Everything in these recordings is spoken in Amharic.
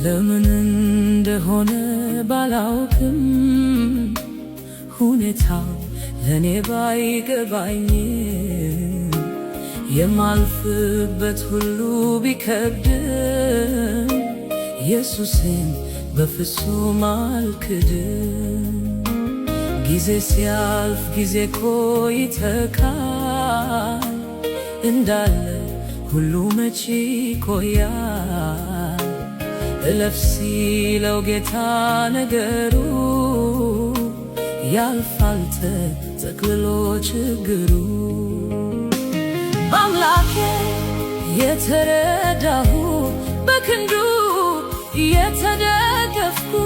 ለምን እንደሆነ ባላውቅም ሁኔታው ለኔ ባይገባኝም የማልፍበት ሁሉ ቢከብድም ኢየሱስን በፍጹም አልክድም። ጊዜ ሲያልፍ ጊዜ ይተካል እንዳለ ሁሉ መቼ ይቆያል። እለፍ ሲለው ጌታ ነገሩ ያልፋል ተጠቅልሎ ችግሩ። በአምላኬ የተረዳሁ በክንዱ የተደገፍኩት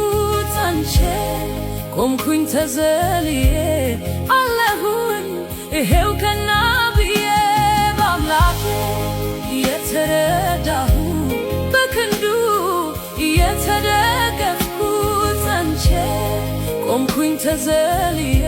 አንቼ ቆምኩኝ ተዘልዬ አለሁኝ ይሄው ቀና ብዬ። በአምላኬ የተረዳሁ በክንዱ የተደገፍኩት አንቼ ቆምኩኝ ተዘልዬ